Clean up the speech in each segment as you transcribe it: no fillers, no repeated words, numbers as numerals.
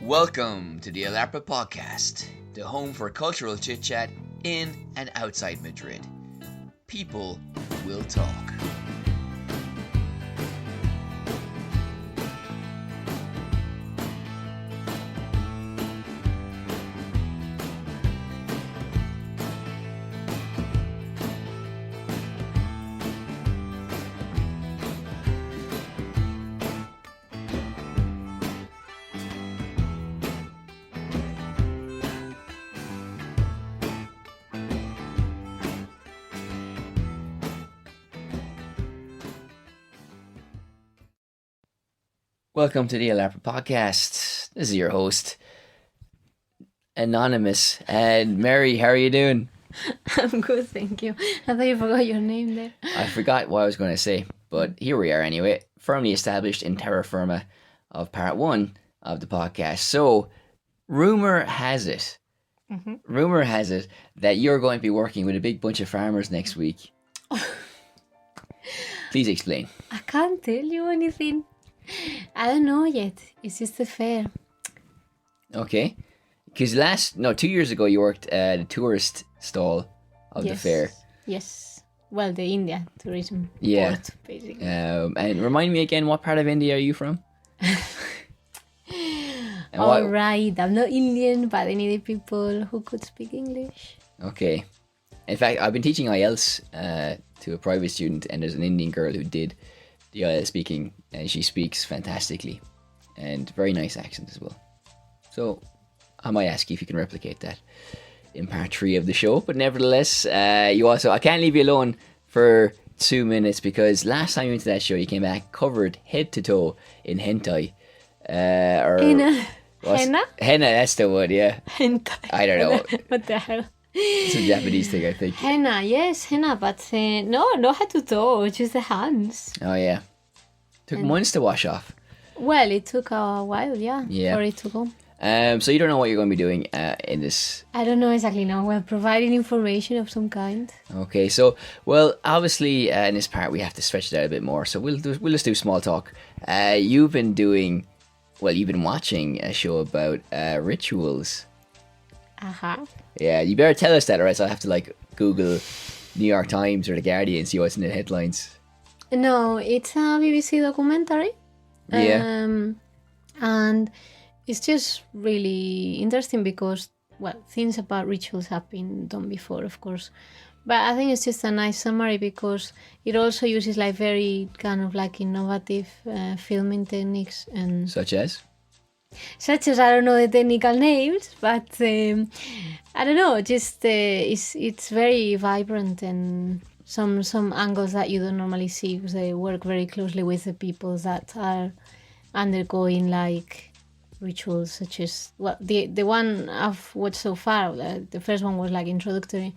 Welcome to the Alarpa Podcast, the home for cultural chit-chat in and outside Madrid. People will talk. Welcome to the Alarpa Podcast. This is your host, Anonymous. And Mary, how are you doing? I'm good, thank you. I thought you forgot your name there. I forgot what I was going to say, but here we are anyway, firmly established in terra firma of part one of the podcast. So, rumor has it that you're going to be working with a big bunch of farmers next week. Please explain. I can't tell you anything. I don't know yet. It's just a fair. Okay. Because 2 years ago you worked at a tourist stall of the fair. Yes. Well, the India tourism port, basically. And remind me again, what part of India are you from? Alright, I'm not Indian, but I needed people who could speak English. Okay. In fact, I've been teaching IELTS to a private student, and there's an Indian girl who did the IELTS speaking, and she speaks fantastically, and very nice accent as well. So I might ask you if you can replicate that in part 3 of the show. But nevertheless, I can't leave you alone for 2 minutes, because last time you went to that show, you came back covered head to toe in hentai. Henna? Henna, that's the word, yeah. Hentai. I don't know. What the hell? It's a Japanese thing, I think. Henna, yes, henna, but no head to toe, just the hands. Oh, yeah. Took months to wash off. Well, it took a while, for it to go. So you don't know what you're going to be doing in this? I don't know exactly now. We're providing information of some kind. Okay, so, well, obviously in this part we have to stretch it out a bit more, so we'll just do small talk. You've been watching a show about rituals. Uh-huh. Yeah, you better tell us that, or else I'll have to Google New York Times or The Guardian and see what's in the headlines. No, it's a BBC documentary. Yeah. And it's just really interesting because, things about rituals have been done before, of course. But I think it's just a nice summary because it also uses very kind of innovative filming techniques. And Such as, I don't know the technical names, but I don't know, just it's very vibrant and some angles that you don't normally see, because they work very closely with the people that are undergoing rituals, such as the one I've watched so far. The first one was introductory,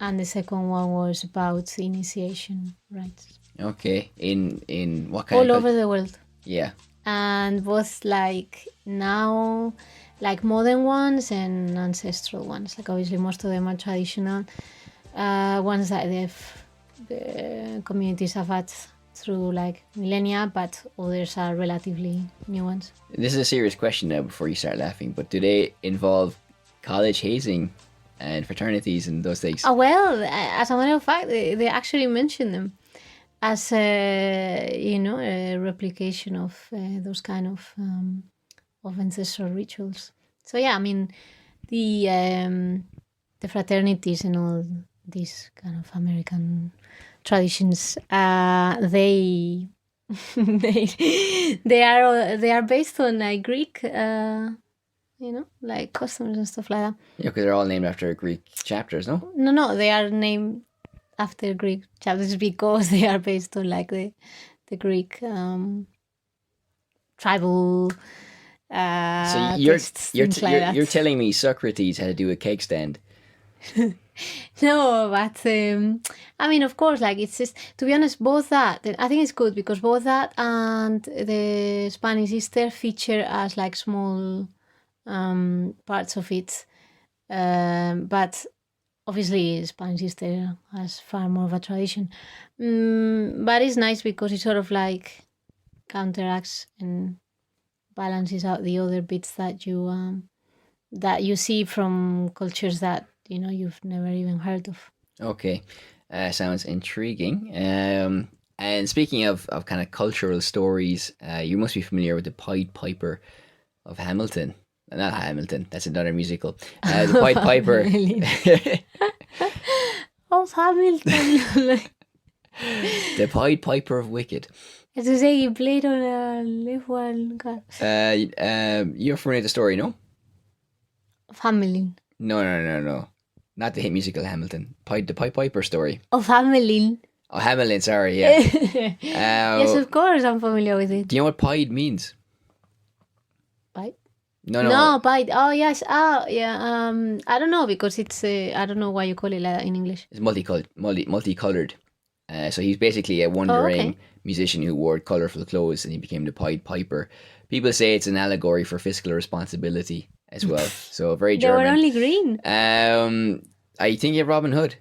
and the second one was about initiation rites. Okay, in what kind all of over the world. Yeah. And both now modern ones and ancestral ones. Obviously most of them are traditional ones that the communities have had through millennia, but others are relatively new ones. This is a serious question now before you start laughing, but do they involve college hazing and fraternities and those things? Oh, well, as a matter of fact, they actually mention them as a replication of those kind of ancestral rituals. So yeah, I mean the fraternities and all these kind of American traditions, they are based on Greek, customs and stuff like that. Yeah, because they're all named after Greek chapters, no? No, they are named after Greek chapters because they are based on the Greek tribal. So you're telling me Socrates had to do a cake stand? No, but I mean, of course, it's just, to be honest, both that, I think it's good because both that and the Spanish Easter feature as small parts of it, but obviously Spanish Easter has far more of a tradition, but it's nice because it sort of counteracts and balances out the other bits that you see from cultures that you've never even heard of. Okay, sounds intriguing. And speaking of kind of cultural stories, you must be familiar with the Pied Piper of Hamilton. Not Hamilton, that's another musical. The Pied Piper. Of Hamilton. The Pied Piper of Wicked. As to say, he played on a live one. You're familiar with the story, no? Of Hamilton. No. Not the hit musical Hamilton. The Pied Piper story. Of Hamilton. Oh, Hamilton, sorry, yeah. Yes, of course, I'm familiar with it. Do you know what pied means? Pied? No, pied. Oh, yes. Oh, yeah. I don't know because it's. I don't know why you call it like that in English. It's multicolored. So he's basically a wandering musician who wore colourful clothes, and he became the Pied Piper. People say it's an allegory for fiscal responsibility as well. So very German. They were only green. I think you have Robin Hood.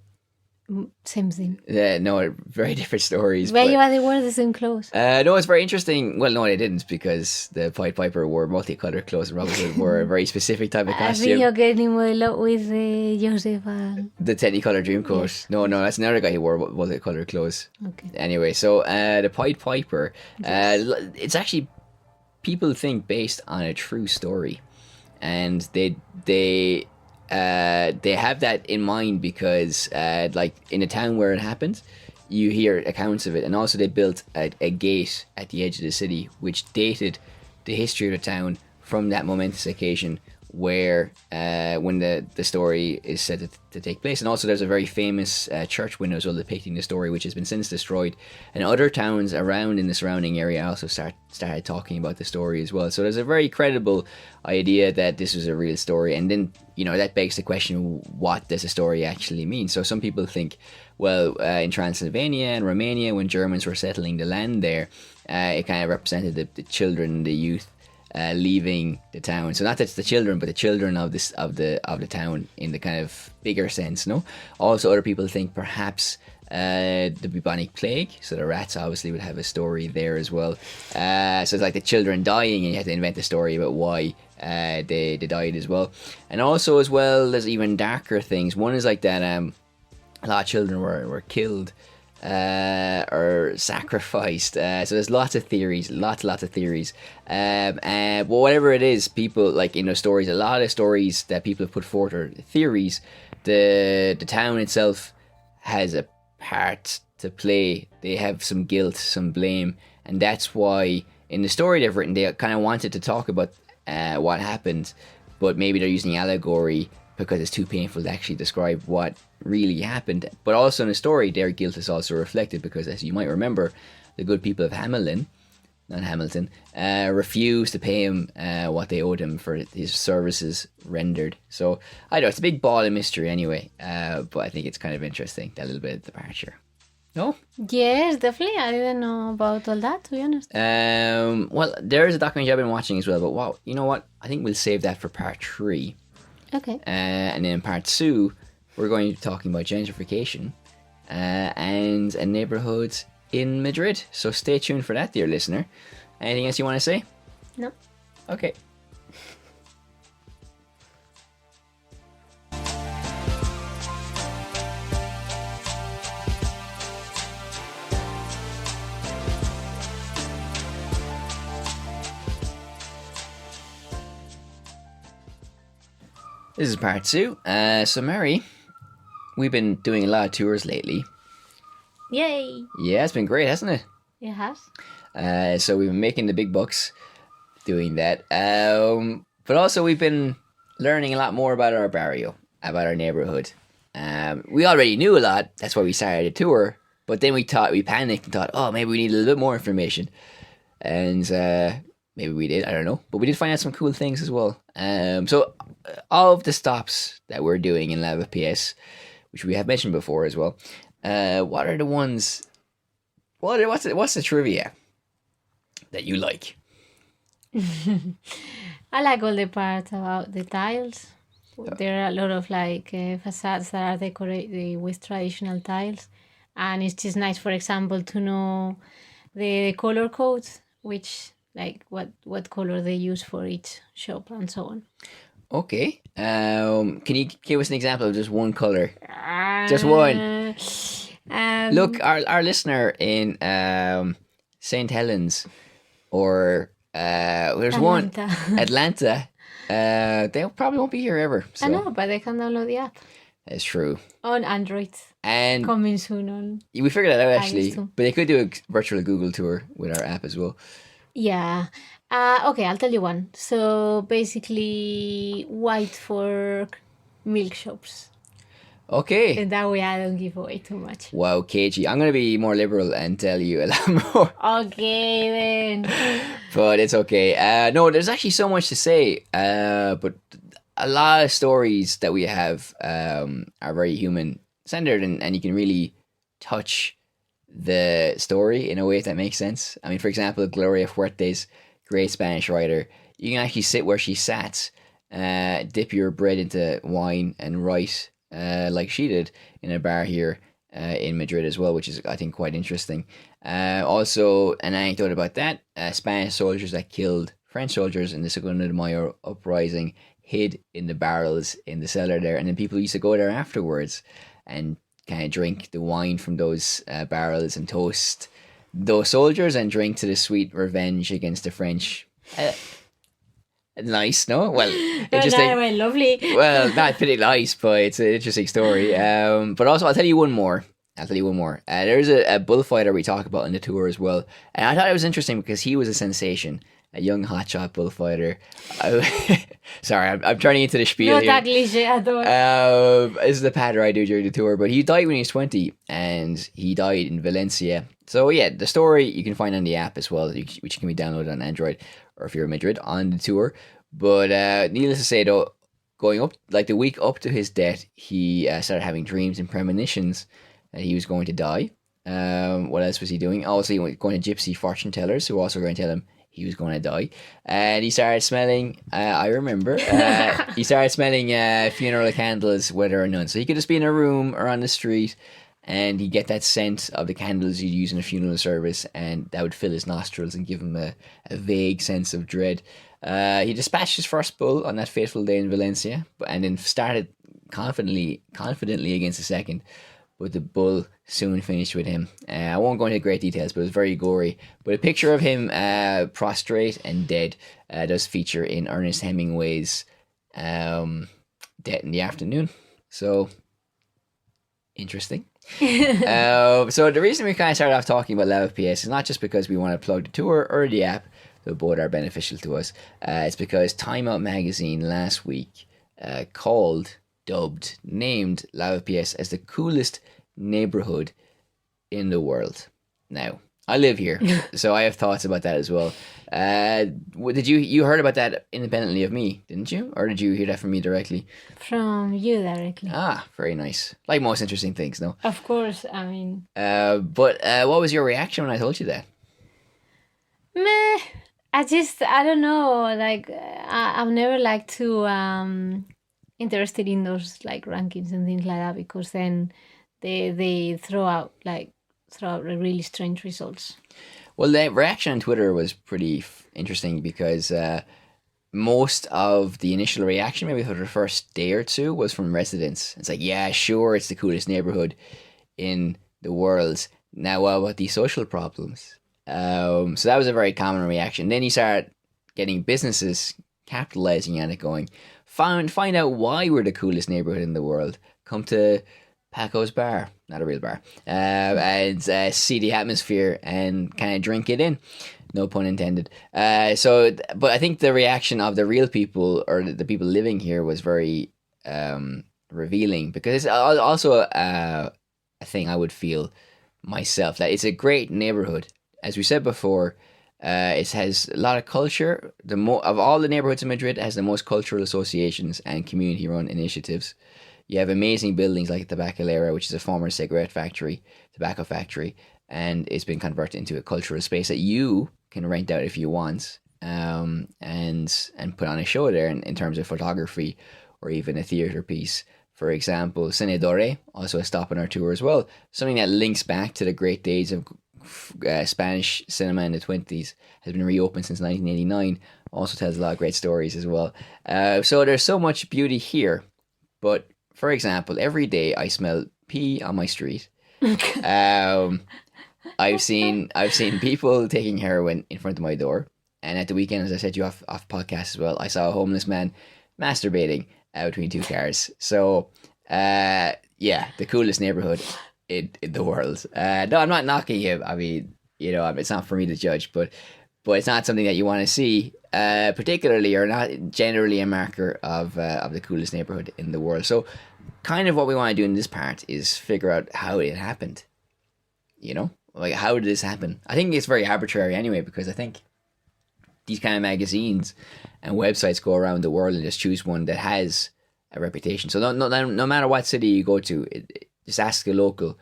Same thing. No, very different stories. But yeah, they wore the same clothes. No, it's very interesting. Well, no, they didn't, because the Pied Piper wore multicolored clothes and Robin Hood wore a very specific type of costume. I think you're getting a lot with Joseph. The Technicolor Dreamcoat. Yes. No, that's another guy who wore multicolored clothes. Okay. Anyway, so the Pied Piper, it's actually, people think, based on a true story, and they have that in mind because, like in the town where it happened, you hear accounts of it, and also they built a gate at the edge of the city, which dated the history of the town from that momentous occasion where when the story is said to take place. And also there's a very famous church window as well depicting the story, which has been since destroyed, and other towns around in the surrounding area also started talking about the story as well. So there's a very credible idea that this was a real story. And then that begs the question, what does a story actually mean? So some people think, well, in Transylvania and Romania, when Germans were settling the land there, it kind of represented the children, the youth, leaving the town. So not that it's the children, but the children of the town in the kind of bigger sense, no? Also, other people think perhaps the bubonic plague, so the rats obviously would have a story there as well. So it's like the children dying, and you have to invent a story about why they died as well. And also as well, there's even darker things. One is like that a lot of children were killed or sacrificed. So there's lots of theories, lots of theories. But whatever it is, people, like in the stories, a lot of stories that people have put forth are theories. The town itself has a part to play. They have some guilt, some blame, and that's why in the story they've written, they kind of wanted to talk about what happened, but maybe they're using allegory because it's too painful to actually describe what really happened. But also in the story, their guilt is also reflected because, as you might remember, the good people of Hamilton refused to pay him what they owed him for his services rendered. So I don't know, it's a big ball of mystery anyway, but I think it's kind of interesting, that little bit of departure. No? Yes, definitely. I didn't know about all that, to be honest. Well, there is a documentary I've been watching as well, but wow, you know what? I think we'll save that for part 3. Okay. And then in part 2, we're going to be talking about gentrification and a neighbourhood in Madrid. So stay tuned for that, dear listener. Anything else you want to say? No. Okay. This is part 2. So Mary, we've been doing a lot of tours lately. Yay! Yeah, it's been great, hasn't it? It has. So we've been making the big bucks doing that. But also we've been learning a lot more about our barrio, about our neighbourhood. We already knew a lot, that's why we started a tour. But then we panicked and thought, oh, maybe we need a little bit more information. And maybe we did, I don't know. But we did find out some cool things as well. So all of the stops that we're doing in Lavapies, which we have mentioned before as well, what are the ones... What's the trivia that you like? I like all the parts about the tiles. There are a lot of facades that are decorated with traditional tiles, and it's just nice, for example, to know the color codes, which like what color they use for each shop and so on. Okay. Can you give us an example of just one color? Just one. Look, our listener in St. Helens or there's one Atlanta. They probably won't be here ever. So. I know, but they can download the app. That's true. On Android. And coming soon on. We figured that out actually, but they could do a virtual Google tour with our app as well. Yeah. Okay, I'll tell you one. So basically, white for milk shops. Okay. And that way I don't give away too much. Wow, KG. I'm going to be more liberal and tell you a lot more. Okay, then. But it's okay. No, there's actually so much to say. But a lot of stories that we have are very human-centered, and you can really touch the story in a way that makes sense. I mean, for example, Gloria Fuertes, great Spanish writer, you can actually sit where she sat, dip your bread into wine and write like she did in a bar here in Madrid as well, which is, I think, quite interesting. Also, an anecdote about that, Spanish soldiers that killed French soldiers in the Segunda de Mayo uprising hid in the barrels in the cellar there, and then people used to go there afterwards and kind of drink the wine from those barrels and toast those soldiers and drink to the sweet revenge against the French. Nice, no? Well, interesting. Lovely. Well, not pretty nice, but it's an interesting story. But also, I'll tell you one more. There's a bullfighter we talk about in the tour as well. And I thought it was interesting because he was a sensation. A young hotshot bullfighter. Sorry, I'm turning into the spiel here. Not that cliche at all. This is the patter I do during the tour. But he died when he was 20, and he died in Valencia. So yeah, the story you can find on the app as well, which can be downloaded on Android, or if you're in Madrid, on the tour. But needless to say, though, going up, like the week up to his death, he started having dreams and premonitions that he was going to die. What else was he doing? Also, he was going to gypsy fortune tellers who were also going to tell him he was going to die. And he started smelling, I remember, he started smelling funeral candles, whether or none. So he could just be in a room or on the street, and he'd get that scent of the candles you'd use in a funeral service, and that would fill his nostrils and give him a vague sense of dread. He dispatched his first bull on that fateful day in Valencia, and then started confidently against the second. But the bull soon finished with him. I won't go into great details, but it was very gory. But a picture of him prostrate and dead does feature in Ernest Hemingway's Death in the Afternoon. So, interesting. So the reason we kind of started off talking about Lavapies is not just because we want to plug the tour or the app, though both are beneficial to us. It's because Time Out magazine last week named Lavapies as the coolest neighbourhood in the world. Now, I live here, so I have thoughts about that as well. Did you heard about that independently of me, didn't you? Or did you hear that from me directly? From you directly. Ah, very nice. Like most interesting things, no? Of course, I mean... But what was your reaction when I told you that? Meh. I don't know, like, I've never liked to... interested in those like rankings and things like that, because then they throw out really strange results. Well, the reaction on Twitter was pretty interesting because most of the initial reaction, maybe for the first day or two, was from residents. It's like, yeah, sure, it's the coolest neighborhood in the world. Now, what about these social problems? So that was a very common reaction. Then you start getting businesses capitalizing on it, going, find out why we're the coolest neighborhood in the world. Come to Paco's bar, not a real bar, and see the atmosphere and kind of drink it in. No pun intended. But I think the reaction of the real people, or the people living here, was very revealing, because it's also a thing I would feel myself, that it's a great neighborhood. As we said before, it has a lot of culture. Of all the neighborhoods in Madrid, it has the most cultural associations and community-run initiatives. You have amazing buildings like the Tabacalera, which is a former tobacco factory, and it's been converted into a cultural space that you can rent out if you want, and put on a show there in terms of photography or even a theatre piece. For example, Cenedore, also a stop on our tour as well, something that links back to the great days of Spanish cinema in the 20s, has been reopened since 1989. Also tells a lot of great stories as well. So there's so much beauty here. But for example, every day I smell pee on my street. um, I've seen people taking heroin in front of my door. And at the weekend, as I said to you off podcast as well, I saw a homeless man masturbating between two cars. So, yeah, the coolest neighborhood in the world. No, I'm not knocking him. I mean, it's not for me to judge, but it's not something that you want to see, particularly or not generally a marker of the coolest neighborhood in the world. So, kind of what we want to do in this part is figure out how it happened. Like, how did this happen? I think it's very arbitrary anyway, because I think these kind of magazines and websites go around the world and just choose one that has a reputation. So no matter what city you go to, just ask a local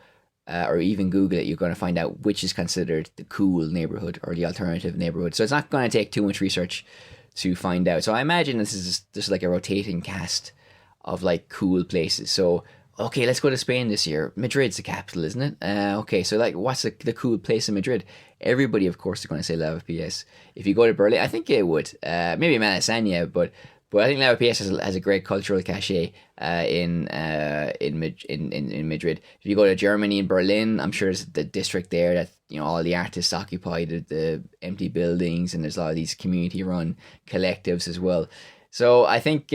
or even Google it. You're going to find out which is considered the cool neighborhood or the alternative neighborhood. So it's not going to take too much research to find out. So I imagine this is just like a rotating cast of like cool places. So okay, let's go to Spain this year. Madrid's the capital, isn't it? Okay, so like, what's the cool place in Madrid? Everybody, of course, is going to say Lavapies. If you go to Berlin, I think it would. Maybe Malasaña, but I think Lavapies has a great cultural cachet in Madrid. If you go to Germany and Berlin, I'm sure there's the district there that all the artists occupy the empty buildings, and there's a lot of these community-run collectives as well. So I think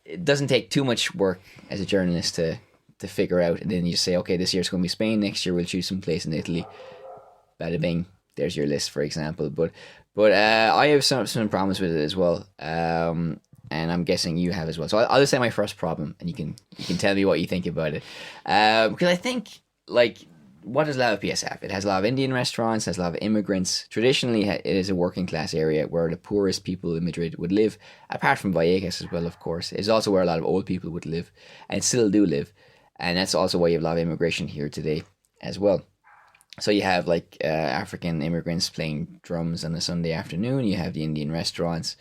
it doesn't take too much work as a journalist to figure out, and then you say, okay, this year's going to be Spain, next year we'll choose some place in Italy. Bada bing, there's your list, for example. But I have some problems with it as well, and I'm guessing you have as well. So I'll just say my first problem, and you can tell me what you think about it. Because I think, like, what does Lavapies have? It has a lot of Indian restaurants, has a lot of immigrants. Traditionally, it is a working class area where the poorest people in Madrid would live, apart from Vallecas as well, of course. It's also where a lot of old people would live, and still do live. And that's also why you have a lot of immigration here today as well. So you have like African immigrants playing drums on a Sunday afternoon. You have the Indian restaurants.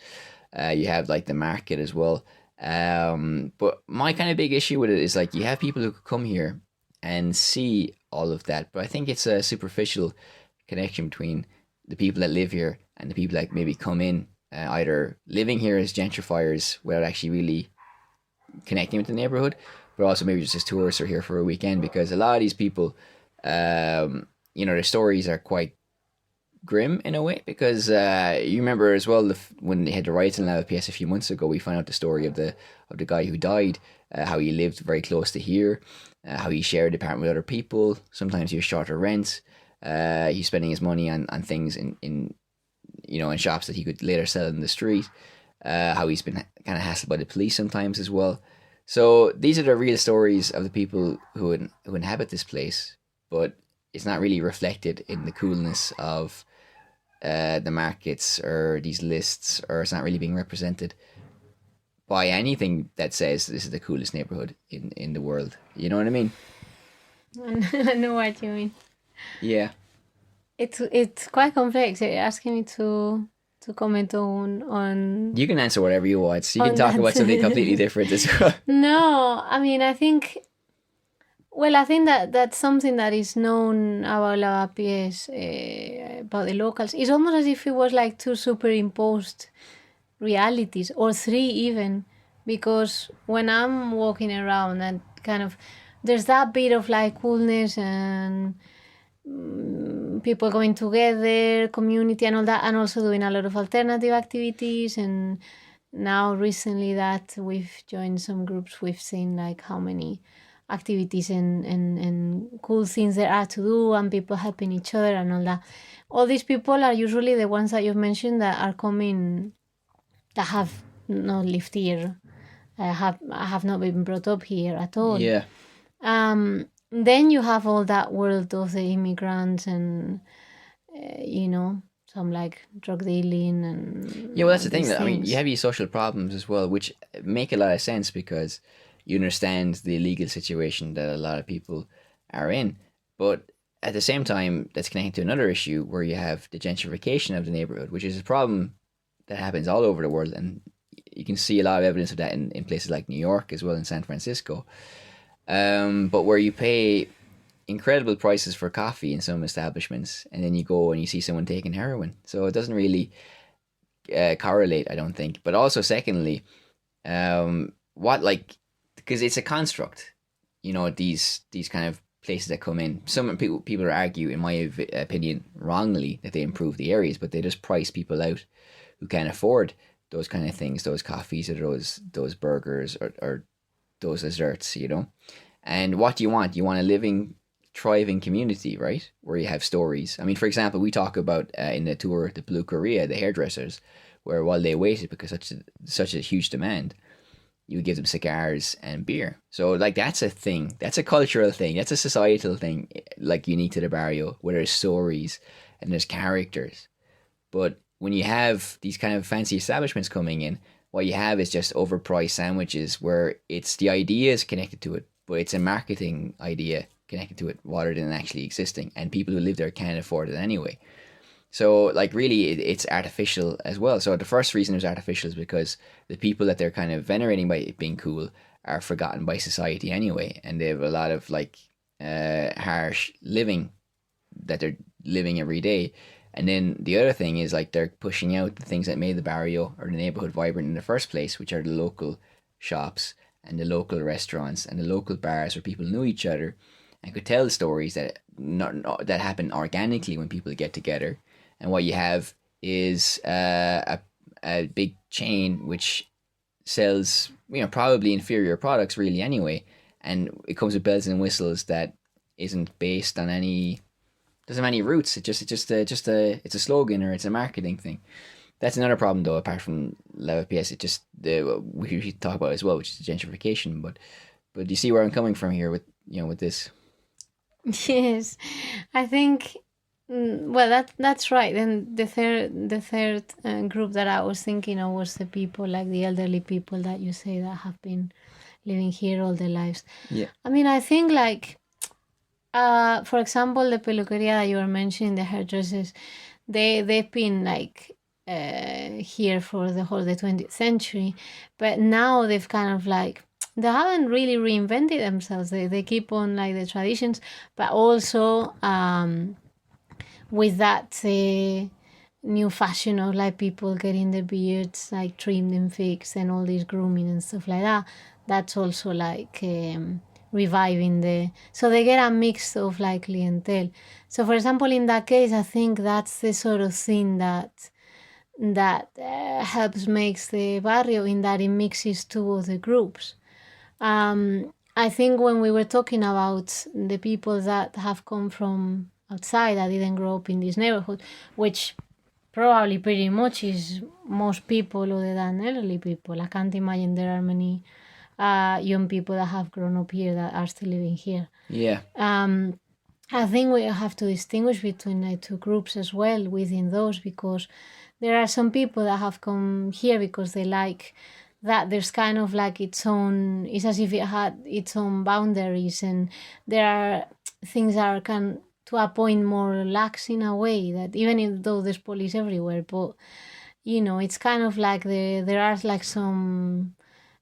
You have like the market as well. But my kind of big issue with it is like you have people who come here and see all of that, but I think it's a superficial connection between the people that live here and the people that maybe come in either living here as gentrifiers without actually really connecting with the neighborhood, but also maybe just as tourists or here for a weekend, because a lot of these people, their stories are quite grim in a way, because you remember as well when they had the riots in Lavapies a few months ago, we found out the story of the guy who died, how he lived very close to here, how he shared the apartment with other people. Sometimes he was shorter rent. He's spending his money on things in shops that he could later sell in the street. How he's been kind of hassled by the police sometimes as well. So these are the real stories of the people who inhabit this place, but it's not really reflected in the coolness of the markets or these lists, or it's not really being represented by anything that says this is the coolest neighborhood in the world. You know what I mean? I know what you mean. Yeah. It's quite complex. You're asking me to comment on. You can answer whatever you want. So you can talk about something completely different as well. No, I mean, I think that that's something that is known about Lavapies, about the locals. It's almost as if it was like two superimposed realities, or three even, because when I'm walking around and kind of there's that bit of like coolness and people going together, community and all that, and also doing a lot of alternative activities. And now recently that we've joined some groups, we've seen like how many activities and cool things there are to do, and people helping each other and all that. All these people are usually the ones that you've mentioned that are coming, that have not lived here, have not been brought up here at all. Yeah. Then you have all that world of the immigrants and some like drug dealing and that's the thing. That, I mean, you have these social problems as well, which make a lot of sense because you understand the legal situation that a lot of people are in, but at the same time, that's connected to another issue where you have the gentrification of the neighborhood, which is a problem that happens all over the world, and you can see a lot of evidence of that in places like New York as well, in San Francisco. But where you pay incredible prices for coffee in some establishments, and then you go and you see someone taking heroin. So it doesn't really correlate, I don't think. But also, secondly, what like because it's a construct, these kind of places that come in. Some people argue, in my opinion, wrongly, that they improve the areas, but they just price people out who can't afford those kind of things, those coffees or those burgers or those desserts, And what do you want? You want a living, thriving community, right? Where you have stories. I mean, for example, we talk about in the tour the Peluqueria, the hairdressers, where while they waited because such a huge demand, you would give them cigars and beer. So like that's a thing. That's a cultural thing. That's a societal thing, like unique to the barrio, where there's stories and there's characters. But when you have these kind of fancy establishments coming in, what you have is just overpriced sandwiches where it's the ideas connected to it, but it's a marketing idea connected to it rather than actually existing. And people who live there can't afford it anyway. So, like, really, it's artificial as well. So the first reason it's artificial is because the people that they're kind of venerating by it being cool are forgotten by society anyway. And they have a lot of, like, harsh living that they're living every day. And then the other thing is, like, they're pushing out the things that made the barrio or the neighborhood vibrant in the first place, which are the local shops and the local restaurants and the local bars where people knew each other and could tell stories that that happen organically when people get together. And what you have is a big chain which sells, probably inferior products really anyway. And it comes with bells and whistles that isn't based on doesn't have any roots. It's a slogan or it's a marketing thing. That's another problem though, apart from Lavapies. It just we should talk about it as well, which is gentrification. But you see where I'm coming from here with this. Yes, I think. Well, that's right. Then the third group that I was thinking of was the people, like the elderly people that you say that have been living here all their lives. Yeah. I mean, I think like, for example, the peluqueria that you were mentioning, the hairdressers, they've been like here for the 20th century, but now they've kind of like. They haven't really reinvented themselves. They keep on like the traditions, but also with that new fashion of like people getting their beards like trimmed and fixed and all this grooming and stuff like that. That's also like reviving so they get a mix of like clientele. So for example, in that case, I think that's the sort of thing that helps makes the barrio, in that it mixes two of the groups. I think when we were talking about the people that have come from outside, that didn't grow up in this neighborhood, which probably pretty much is most people other than elderly people. I can't imagine there are many young people that have grown up here that are still living here. Yeah. I think we have to distinguish between the two groups as well within those, because there are some people that have come here because they like that there's kind of like it's as if it had its own boundaries, and there are things that are to a point more lax in a way, that even though there's police everywhere, but it's kind of like there are like some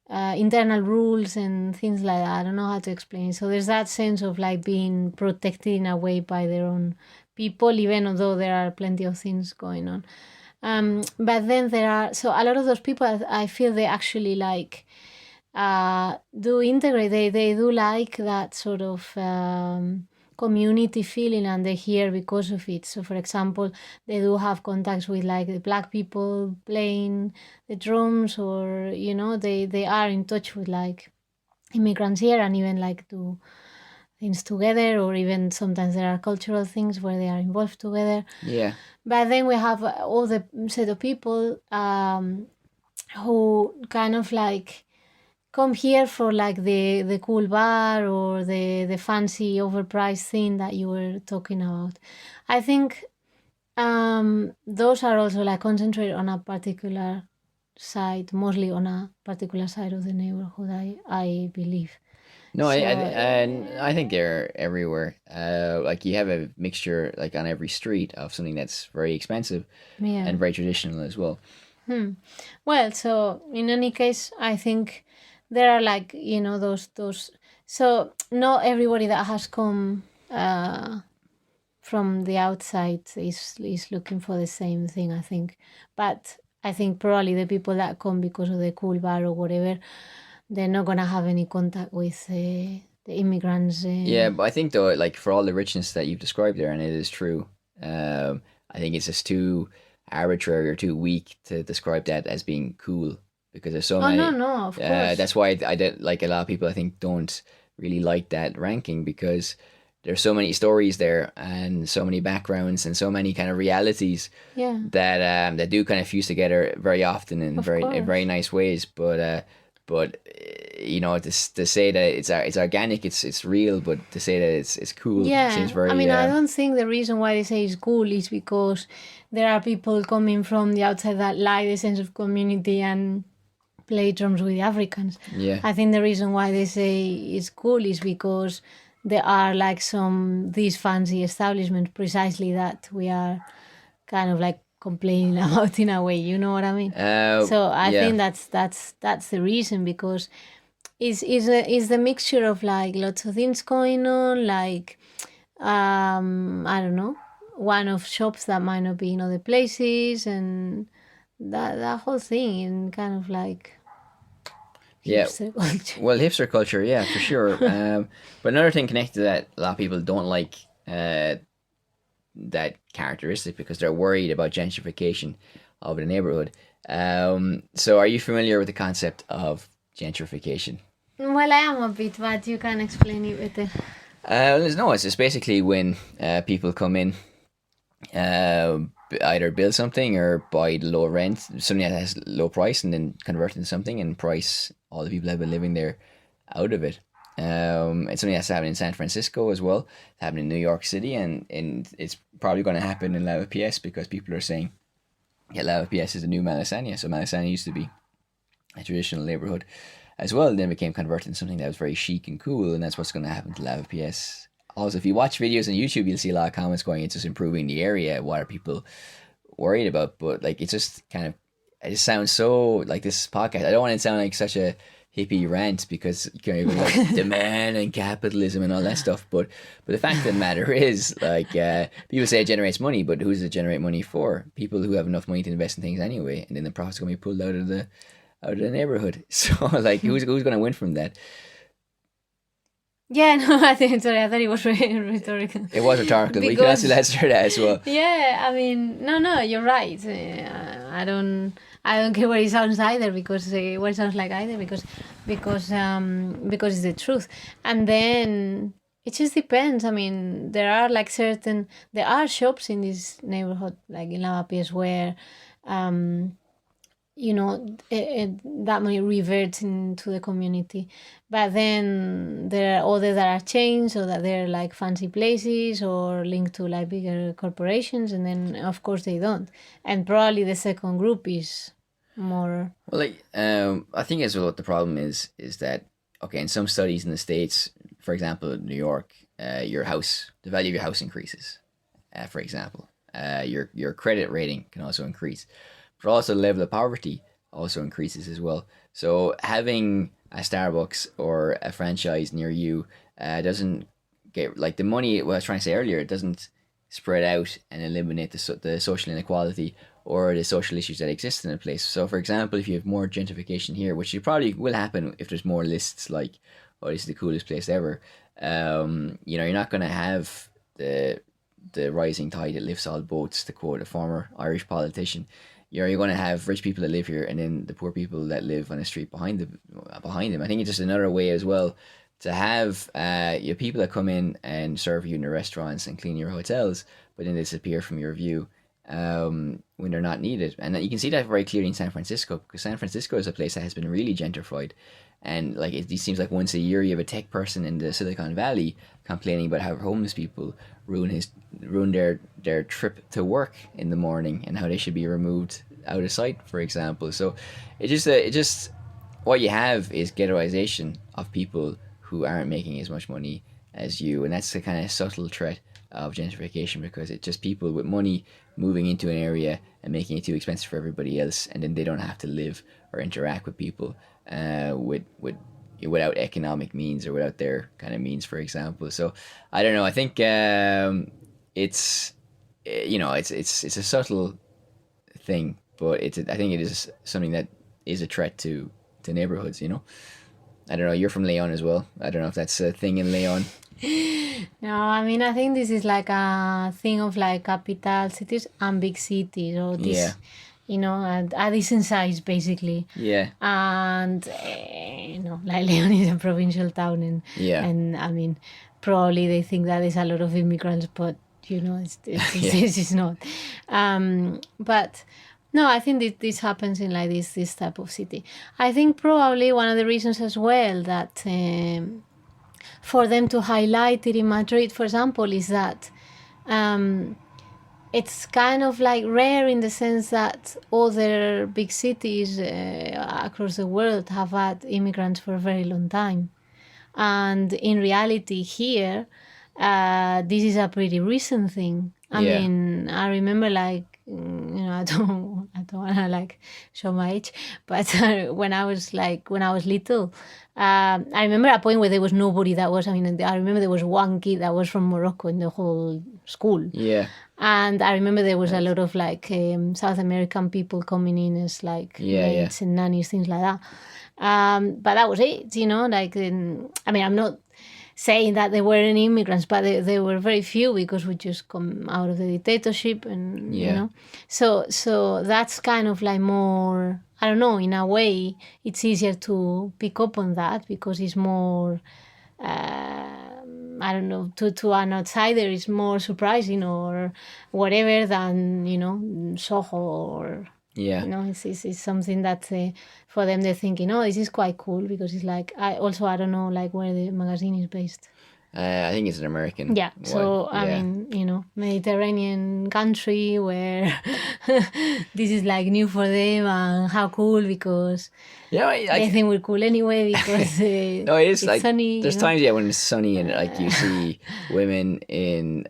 internal rules and things like that. I don't know how to explain it. So there's that sense of like being protected in a way by their own people, even though there are plenty of things going on. But then there are, so a lot of those people, I feel they actually like do integrate. They do like that sort of community feeling, and they're here because of it. So for example, they do have contacts with like the black people playing the drums, or they are in touch with like immigrants here, and even like do things together, or even sometimes there are cultural things where they are involved together. Yeah. But then we have all the set of people who kind of like come here for like the cool bar or the fancy overpriced thing that you were talking about. I think those are also like concentrated on a particular side, mostly on a particular side of the neighborhood, I believe. No, I think they're everywhere. Like you have a mixture, like on every street, of something that's very expensive and very traditional as well. Well, so in any case, I think there are like those. So not everybody that has come uh, from the outside is looking for the same thing, I think. But I think probably the people that come because of the cool bar or whatever, they're not gonna have any contact with the immigrants. Yeah, but I think though, like for all the richness that you've described there, and it is true, I think it's just too arbitrary or too weak to describe that as being cool because there's so Oh no, many. no, of course. That's why I did like a lot of people. I think don't really like that ranking because there's so many stories there and so many backgrounds and so many kind of realities Yeah, that do kind of fuse together very often in of very course. nice ways. But you know, to say that it's organic, it's real, but to say that it's cool seems Yeah, I very mean, I don't think the reason why they say it's cool is because there are people coming from the outside that like the sense of community and play drums with the Africans. yeah. I think the reason why they say it's cool is because there are like these fancy establishments precisely that we are kind of like complaining about in a way. You know what I mean? So I Yeah. think that's the reason because is the mixture of like lots of things going on, like I don't know, one of shops that might not be in other places, and that whole thing, and kind of like Yeah. hipster culture. Well, hipster culture, yeah, for sure. But another thing connected to that, a lot of people don't like that characteristic because they're worried about gentrification of the neighborhood. So, are you familiar with the concept of gentrification? Well, I am a bit, but you can explain it better. No, it's just basically when people come in, uh, either build something or buy the low rent, something that has low price, and then convert it into something and price all the people that have been living there out of it. It's something that's happening in San Francisco as well. It's happening in New York City, and it's probably going to happen in Lavapies because people are saying, yeah, Lavapies is the new Malasania. So Malasania used to be a traditional neighborhood as well, and then became converted into something that was very chic and cool, and that's what's going to happen to Lavapies. Also, if you watch videos on YouTube, you'll see a lot of comments going, it's just improving the area. What are people worried about? But like, it's just kind of, it just sounds so like this podcast. I don't want it to sound like such a hippie rant because you know, like demand and capitalism and all that stuff. But the fact of the matter is, like, people say it generates money, but who does it generate money for? People who have enough money to invest in things anyway, and then the profits going to be pulled out of the neighborhood. So like, who's going to win from that? Yeah, no, I think sorry, I thought it was rhetorical. It was rhetorical, but you can Because answer that as well. yeah, I mean, no, you're right. I don't care what it sounds either because what it sounds like either because it's the truth. And then it just depends. I mean, there are shops in this neighborhood, like in Lavapiés, where that money reverts into the community. But then there are others that are chains or that they're like fancy places or linked to like bigger corporations, and then of course they don't. And probably the second group is more. Well, like, I think as well, what the problem is that, okay, in some studies in the States, for example, New York, the value of your house increases, for example. Your credit rating can also increase, but also the level of poverty also increases as well. So having a Starbucks or a franchise near you doesn't get, like, the money, what I was trying to say earlier, it doesn't spread out and eliminate the social inequality or the social issues that exist in a place. So, for example, if you have more gentrification here, which probably will happen if there's more lists like, oh, this is the coolest place ever, you're not going to have the rising tide that lifts all boats, to quote a former Irish politician. You're going to have rich people that live here, and then the poor people that live on the street behind them. I think it's just another way as well to have your people that come in and serve you in the restaurants and clean your hotels, but then disappear from your view when they're not needed. And you can see that very clearly in San Francisco, because San Francisco is a place that has been really gentrified. And like, it seems like once a year you have a tech person in the Silicon Valley complaining about how homeless people ruin their trip to work in the morning and how they should be removed out of sight, for example. So it just what you have is ghettoization of people who aren't making as much money as you, and that's the kind of subtle threat of gentrification, because it's just people with money moving into an area and making it too expensive for everybody else, and then they don't have to live or interact with people with without economic means or without their kind of means, for example. So I don't know. I think it's it's a subtle thing, but I think it is something that is a threat to neighborhoods. I don't know. You're from Leon as well. I don't know if that's a thing in Leon. No, I mean, I think this is like a thing of like capital cities and big cities, or this, a decent size basically. Yeah. And like Leon is a provincial town, and I mean, probably they think that there's a lot of immigrants, but it's not. But no, I think this happens in like this type of city. I think probably one of the reasons as well that for them to highlight it in Madrid, for example, is that it's kind of like rare in the sense that other big cities across the world have had immigrants for a very long time. And in reality here, this is a pretty recent thing. I mean, I remember like, I don't want to like show my age, but when I was little, I remember a point where there was nobody I remember there was one kid that was from Morocco in the whole school. Yeah. And I remember there was a lot of like South American people coming in as like maids and nannies, things like that. But that was it, like, I'm not saying that there weren't immigrants, but there were very few because we just come out of the dictatorship and, So that's kind of like more, I don't know, in a way, it's easier to pick up on that because it's more, I don't know, to an outsider it's more surprising or whatever than, Soho or... Yeah. It's something that for them they're thinking, this is quite cool because it's like, I don't know like where the magazine is based. I think it's an American. Yeah. So, I mean, Mediterranean country where this is like new for them and how cool because they think we're cool anyway because no, it is it's like sunny. There's times when it's sunny and like you see women in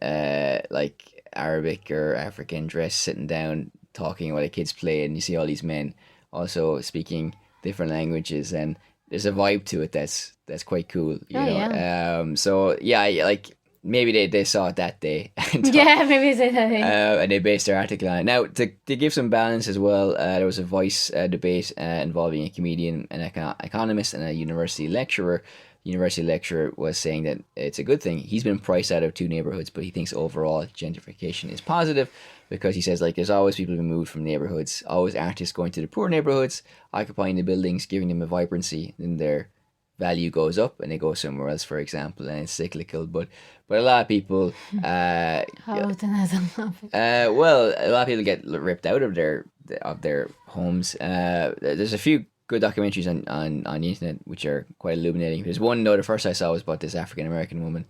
like Arabic or African dress sitting down talking while the kids play, and you see all these men also speaking different languages, and there's a vibe to it that's quite cool, you know. Yeah. So like maybe they saw it that day. And maybe it's that day. And they based their article on it. Now, to give some balance as well, there was a Voice debate involving a comedian, an economist, and a university lecturer. University lecturer was saying that it's a good thing. He's been priced out of 2 neighborhoods, but he thinks overall gentrification is positive because he says like there's always people being moved from neighborhoods, always artists going to the poor neighborhoods, occupying the buildings, giving them a vibrancy, and their value goes up and they go somewhere else, for example, and it's cyclical. But a lot of people how often has that happened? Well, a lot of people get ripped out of their homes. There's a few good documentaries on the internet which are quite illuminating. There's one though, the first I saw was about this African American woman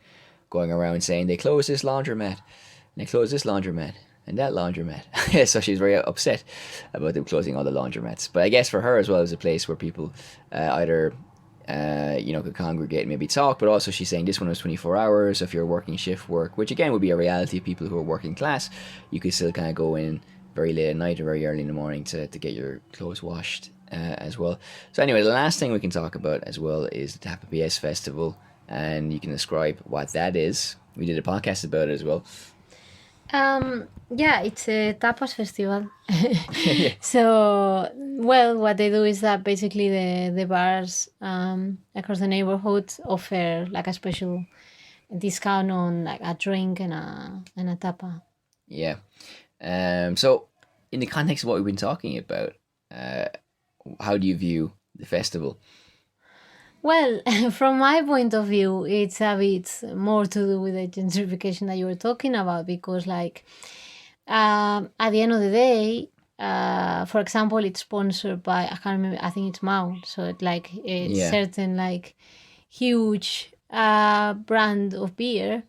going around saying they closed this laundromat and they closed this laundromat and that laundromat. So she's very upset about them closing all the laundromats. But I guess for her as well, it was a place where people either could congregate and maybe talk, but also she's saying this one was 24 hours. So if you're working shift work, which again would be a reality of people who are working class, you could still kind of go in very late at night or very early in the morning to get your clothes washed as well. So anyway, the last thing we can talk about as well is the Lavapies Festival, and you can describe what that is. We did a podcast about it as well. It's a tapas festival. So, well, what they do is that basically the bars across the neighborhood offer like a special discount on like a drink and a tapa. Yeah. So, in the context of what we've been talking about, how do you view the festival? Well, from my point of view, it's a bit more to do with the gentrification that you were talking about because, like, at the end of the day, for example, it's sponsored by, I can't remember, I think it's Mao. So, it's certain, like, huge brand of beer.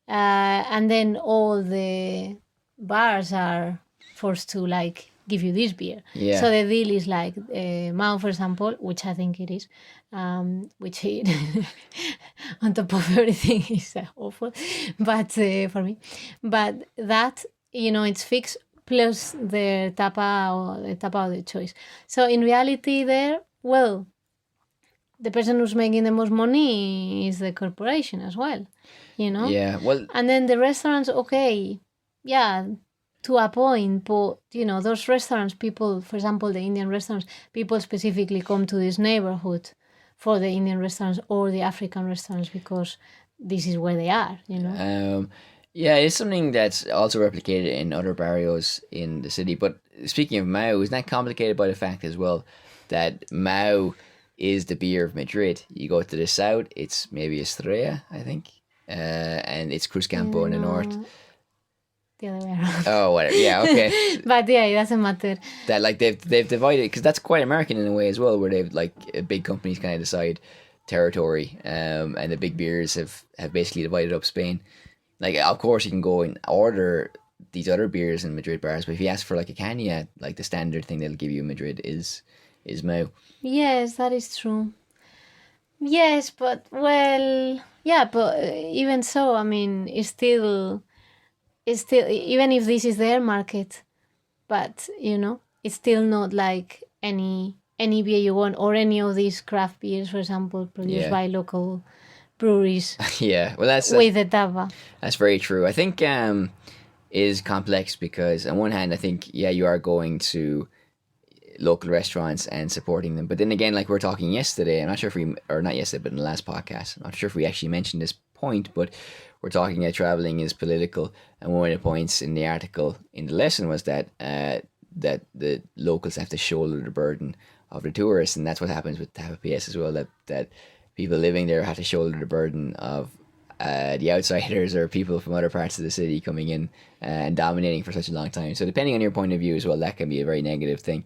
And then all the bars are forced to, like, give you this beer. Yeah. So the deal is like Mao, for example, which I think it is, which it on top of everything is awful, but for me, but that it's fixed plus the tapa of the choice. So in reality, there, well, the person who's making the most money is the corporation as well, you know? Yeah, well, And then the restaurants, okay, yeah, to a point, but, you know, those restaurants, people, for example, the Indian restaurants, people specifically come to this neighborhood for the Indian restaurants or the African restaurants because this is where they are, you know? yeah, it's something that's also replicated in other barrios in the city. But speaking of Mao, isn't that complicated by the fact as well that Mao is the beer of Madrid? You go to the south, it's maybe Estrella, I think, and it's Cruzcampo in the north. The other way around. Oh, whatever. Yeah, okay. But yeah, it doesn't matter. That like they've divided, because that's quite American in a way as well, where they've like big companies kind of decide territory, and the big beers have basically divided up Spain. Like, of course, you can go and order these other beers in Madrid bars, but if you ask for like a Canya, like the standard thing they'll give you in Madrid is Mau. Yes, that is true. Yes, but well, yeah, but even so, I mean, it's still even if this is their market, but you know, it's still not like any beer you want or any of these craft beers, for example, produced by local breweries. Yeah, well, that's with the tapa. That's very true. I think is complex because on one hand, I think you are going to local restaurants and supporting them, but then again, like we were talking yesterday, I'm not sure if we, or not yesterday, but in the last podcast, I'm not sure if we actually mentioned this point, but we're talking that traveling is political, and one of the points in the article in the lesson was that that the locals have to shoulder the burden of the tourists, and that's what happens with Lavapies as well. That people living there have to shoulder the burden of the outsiders or people from other parts of the city coming in and dominating for such a long time. So depending on your point of view as well, that can be a very negative thing.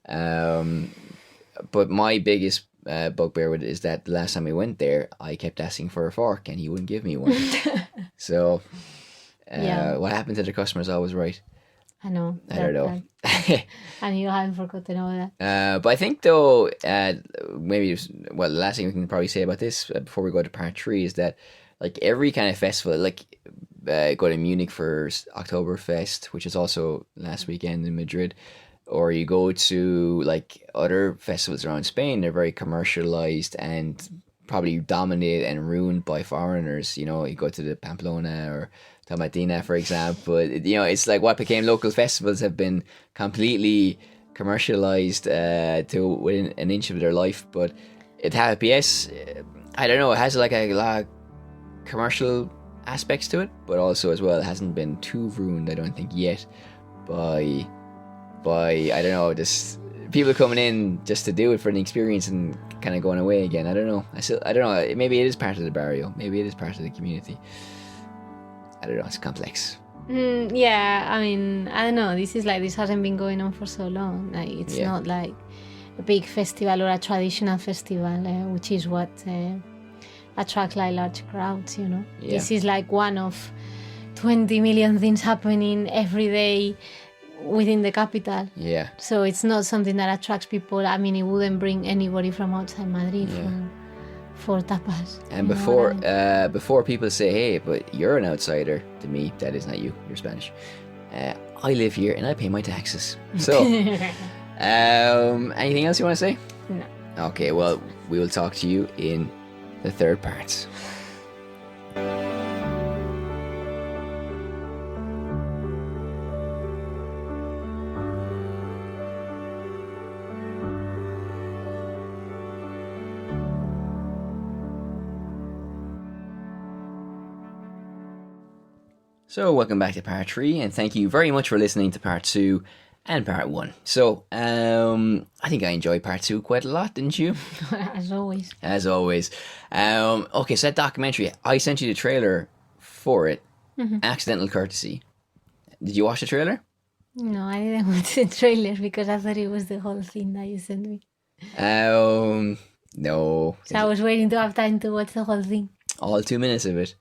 But my biggest bugbear with it is that the last time we went there, I kept asking for a fork and he wouldn't give me one. So what happened to the customer is always right. I know. I don't know. And you haven't forgotten all that. But I think though, maybe, the last thing we can probably say about this before we go to part 3 is that like every kind of festival, like go to Munich for Oktoberfest, which is also last weekend in Madrid, or you go to like other festivals around Spain, they're very commercialized and probably dominated and ruined by foreigners. You know, you go to the Pamplona or Tomatina, for example. You know, it's like what became local festivals have been completely commercialized to within an inch of their life. But it has PS, I don't know, it has like a lot of commercial aspects to it, but also as well, it hasn't been too ruined, I don't think, yet by I don't know, just people coming in just to do it for an experience and kind of going away again. I don't know. I don't know. Maybe it is part of the barrio. Maybe it is part of the community. I don't know. It's complex. Yeah, I mean, I don't know. This hasn't been going on for so long. Like, it's not like a big festival or a traditional festival, which is what attracts like large crowds. You know, this is like one of 20 million things happening every day within the capital. Yeah. So it's not something that attracts people. I mean, it wouldn't bring anybody from outside Madrid for tapas. And before people say, hey, but you're an outsider, to me, that is not you. You're Spanish. I live here and I pay my taxes. So, anything else you want to say? No. Okay, well, we will talk to you in the third part. So welcome back to part 3, and thank you very much for listening to part 2 and part 1. So I think I enjoyed part 2 quite a lot, didn't you? As always. As always. Okay, so that documentary, I sent you the trailer for it. Accidental courtesy. Did you watch the trailer? No, I didn't watch the trailer because I thought it was the whole thing that you sent me. No. So I was waiting to have time to watch the whole thing. All 2 minutes of it.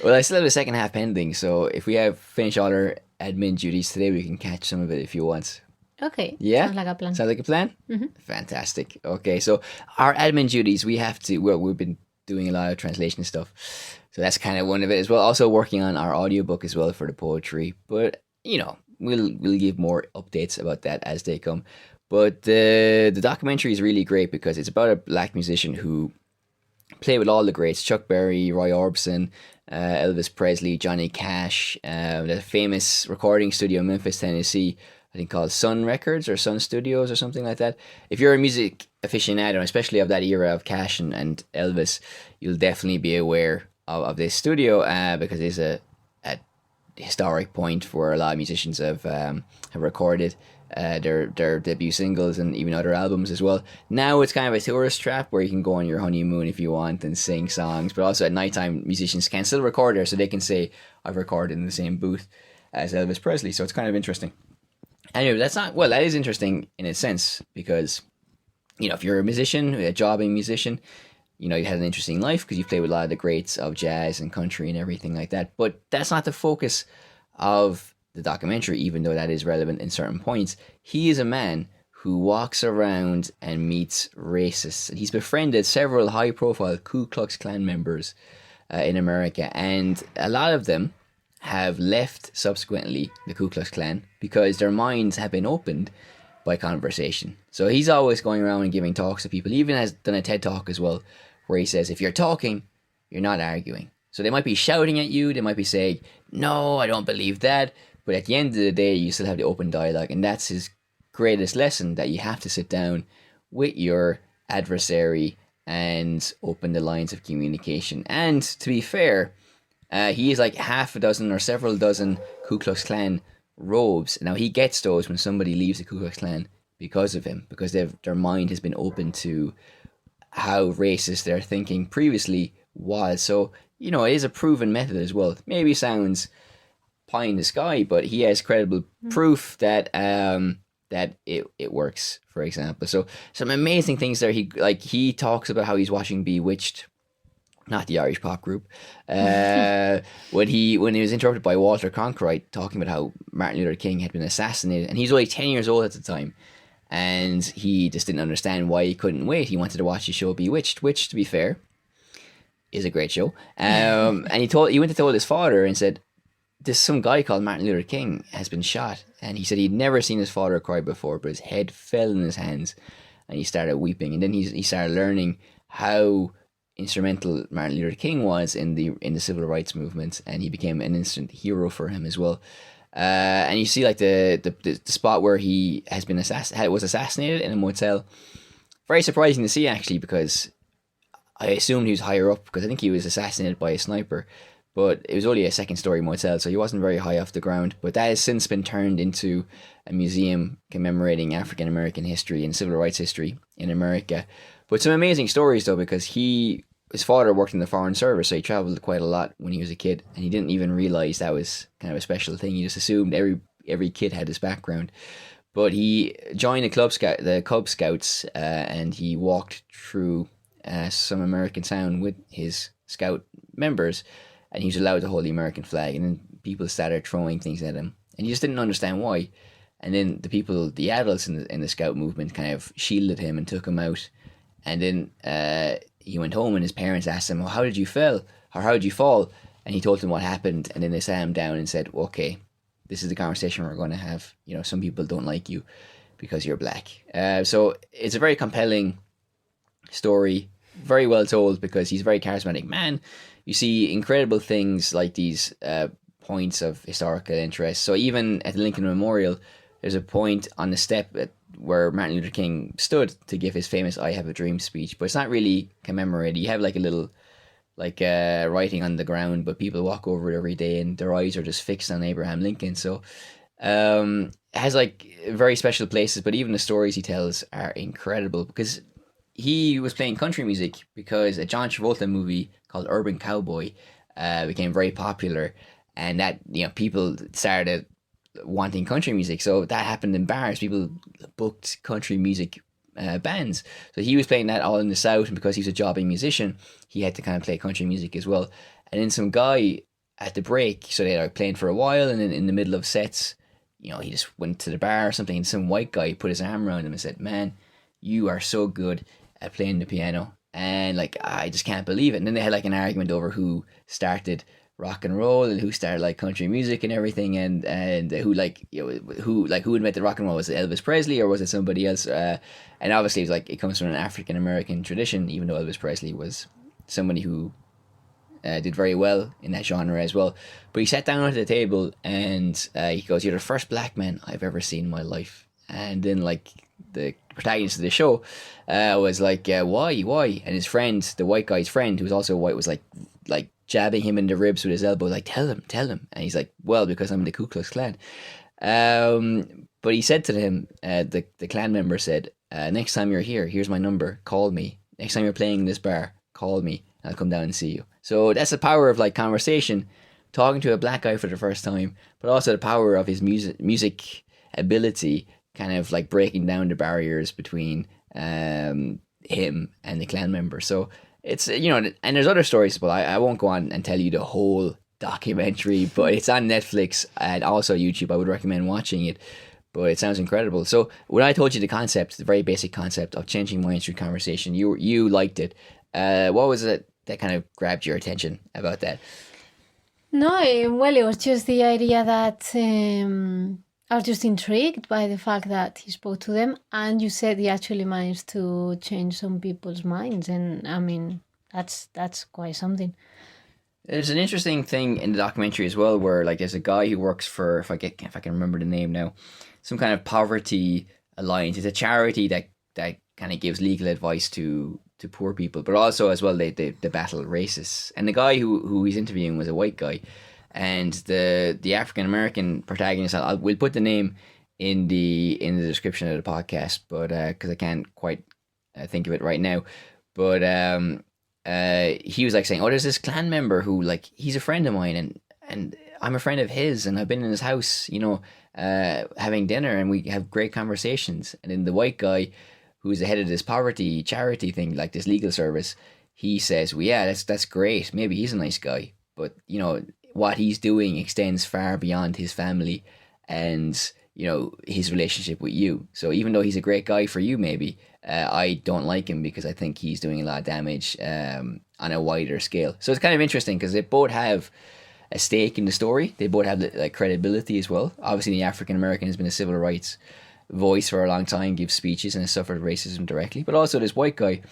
Well, I still have the second half pending, so if we have finished all our admin duties today, we can catch some of it if you want. Okay. Yeah? Sounds like a plan. Sounds like a plan? Mm-hmm. Fantastic. Okay, so our admin duties, we've been doing a lot of translation stuff, so that's kind of one of it as well. Also working on our audiobook as well for the poetry, but, you know, we'll give more updates about that as they come. But the documentary is really great because it's about a black musician who played with all the greats: Chuck Berry, Roy Orbison, Elvis Presley, Johnny Cash. The famous recording studio in Memphis, Tennessee, I think called Sun Records or Sun Studios or something like that. If you're a music aficionado, especially of that era of Cash and Elvis, you'll definitely be aware of this studio because it's a historic point where a lot of musicians have recorded their debut singles and even other albums as well. Now it's kind of a tourist trap where you can go on your honeymoon if you want and sing songs, but also at nighttime musicians can still record there, so they can say, I've recorded in the same booth as Elvis Presley. So it's kind of interesting. Anyway, that is interesting in a sense because, if you're a musician, a jobbing musician, you had an interesting life because you played with a lot of the greats of jazz and country and everything like that. But that's not the focus of the documentary, even though that is relevant in certain points. He is a man who walks around and meets racists. He's befriended several high-profile Ku Klux Klan members in America, and a lot of them have left subsequently the Ku Klux Klan because their minds have been opened by conversation. So he's always going around and giving talks to people. He even has done a TED Talk as well, where he says, if you're talking, you're not arguing. So they might be shouting at you, they might be saying, no, I don't believe that, but at the end of the day, you still have the open dialogue, and that's his greatest lesson, that you have to sit down with your adversary and open the lines of communication. And to be fair, he is like half a dozen or several dozen Ku Klux Klan robes. Now, he gets those when somebody leaves the Ku Klux Klan because of him, because their mind has been open to how racist their thinking previously was. So, it is a proven method as well. Maybe sounds pie in the sky, but he has credible proof that it works, for example. So some amazing things there. He talks about how he's watching Bewitched, not the Irish pop group, when he was interrupted by Walter Cronkite talking about how Martin Luther King had been assassinated, and he's only 10 years old at the time. And he just didn't understand why he couldn't wait. He wanted to watch the show Bewitched, which, to be fair, is a great show. And he went to tell his father and said, some guy called Martin Luther King has been shot. And he said he'd never seen his father cry before, but his head fell in his hands and he started weeping. And then he started learning how instrumental Martin Luther King was in the civil rights movement, and he became an instant hero for him as well. And you see like the spot where he has been was assassinated in a motel. Very surprising to see, actually, because I assumed he was higher up, because I think he was assassinated by a sniper, but it was only a second-story motel, so he wasn't very high off the ground. But that has since been turned into a museum commemorating African American history and civil rights history in America. But some amazing stories though, because his father worked in the Foreign Service, so he travelled quite a lot when he was a kid, and he didn't even realise that was kind of a special thing. He just assumed every kid had this background. But he joined the Cub Scouts, and he walked through some American town with his scout members, and he was allowed to hold the American flag, and then people started throwing things at him, and he just didn't understand why. And then the adults in the scout movement kind of shielded him and took him out, and then he went home, and his parents asked him, well, how did you fall? And he told them what happened, and then they sat him down and said, okay, this is the conversation we're going to have. Some people don't like you because you're black. So it's a very compelling story, very well told, because he's a very charismatic man. You see incredible things like these points of historical interest. So even at the Lincoln Memorial, there's a point on the step where Martin Luther King stood to give his famous I Have a Dream speech, but it's not really commemorated. You have like a little writing on the ground, but people walk over it every day and their eyes are just fixed on Abraham Lincoln. So it has like very special places, but even the stories he tells are incredible, because he was playing country music because a John Travolta movie called Urban Cowboy became very popular, and that people started wanting country music. So that happened in bars. People booked country music bands. So he was playing that all in the South, and because he was a jobbing musician, he had to kind of play country music as well. And then some guy at the break, so they were playing for a while, and then in the middle of sets, he just went to the bar or something, and some white guy put his arm around him and said, man, you are so good at playing the piano, and I just can't believe it. And then they had like an argument over who started rock and roll and who started like country music and everything, and who like who invented rock and roll. Was it Elvis Presley or was it somebody else? And obviously it's like it comes from an African American tradition, even though Elvis Presley was somebody who did very well in that genre as well. But he sat down at the table and he goes, "You're the first black man I've ever seen in my life." And then like the protagonist of the show was like, why? And his friend, the white guy's friend, who was also white, was like jabbing him in the ribs with his elbow, like, tell him. And he's like, well, because I'm the Ku Klux Klan. But he said to him, the Klan member said, next time you're here, here's my number, call me. Next time you're playing in this bar, call me, and I'll come down and see you. So that's the power of like conversation, talking to a black guy for the first time, but also the power of his music ability, kind of like breaking down the barriers between him and the Klan member. So it's, and there's other stories, but I won't go on and tell you the whole documentary, but it's on Netflix and also YouTube. I would recommend watching it, but it sounds incredible. So when I told you the concept, the very basic concept of changing minds through conversation, you liked it. What was it that kind of grabbed your attention about that? No, well, it was just the idea that I was just intrigued by the fact that he spoke to them, and you said he actually managed to change some people's minds, and I mean that's quite something. There's an interesting thing in the documentary as well, where like there's a guy who works for, if I can remember the name now, some kind of poverty alliance. It's a charity that kind of gives legal advice to poor people, but also as well they battle racists. And the guy who he's interviewing was a white guy. And the African American protagonist, we'll put the name in the description of the podcast, but because I can't quite think of it right now. But he was like saying, "Oh, there's this Klan member who like he's a friend of mine, and I'm a friend of his, and I've been in his house, having dinner, and we have great conversations." And then the white guy, who's the head of this poverty charity thing, like this legal service, he says, "Well, yeah, that's great. Maybe he's a nice guy, but what he's doing extends far beyond his family and his relationship with you. So even though he's a great guy for you, maybe I don't like him because I think he's doing a lot of damage on a wider scale." So it's kind of interesting because they both have a stake in the story. They both have like credibility as well. Obviously, the African American has been a civil rights voice for a long time, gives speeches, and has suffered racism directly. But also this white guy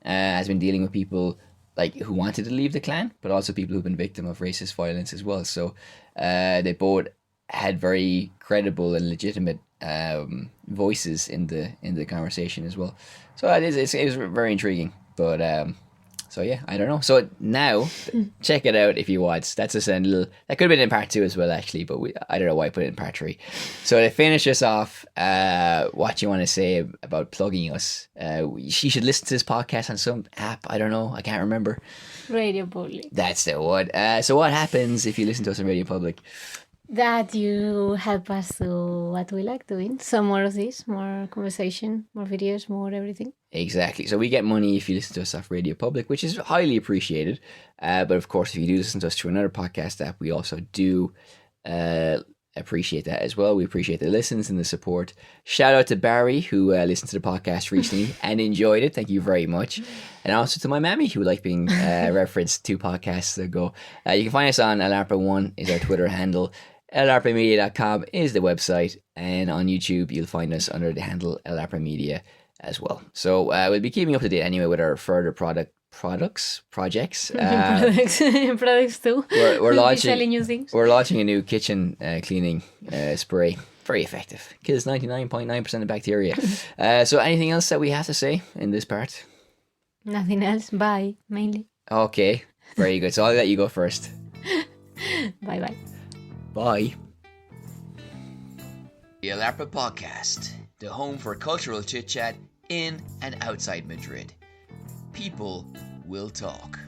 has been dealing with people like who wanted to leave the Klan, but also people who've been victim of racist violence as well. So they both had very credible and legitimate voices in the conversation as well. So it was very intriguing. But so yeah, I don't know. So now check it out if you want. That's just a little. That could have been in part 2 as well, actually. But I don't know why I put it in part 3. So to finish us off, what you want to say about plugging us? She should listen to this podcast on some app. I don't know. I can't remember. Radio Public. That's the one. So what happens if you listen to us on Radio Public? That you help us do what we like doing. Some more of this, more conversation, more videos, more everything. Exactly. So we get money if you listen to us off Radio Public, which is highly appreciated. But of course, if you do listen to us through another podcast app, we also do appreciate that as well. We appreciate the listens and the support. Shout out to Barry, who listened to the podcast recently and enjoyed it. Thank you very much. And also to my mammy, who liked being referenced 2 podcasts ago. You can find us on Alarpa1 is our Twitter handle. LRPmedia.com is the website, and on YouTube you'll find us under the handle LRP Media as well. So we'll be keeping up to date anyway with our further projects. Products too. We're launching selling new things. We're launching a new kitchen cleaning spray. Very effective. Kills 99.9% of bacteria. So anything else that we have to say in this part? Nothing else. Bye, mainly. Okay, very good. So I'll let you go first. Bye. Bye. The Alarpa Podcast, the home for cultural chit-chat in and outside Madrid. People will talk.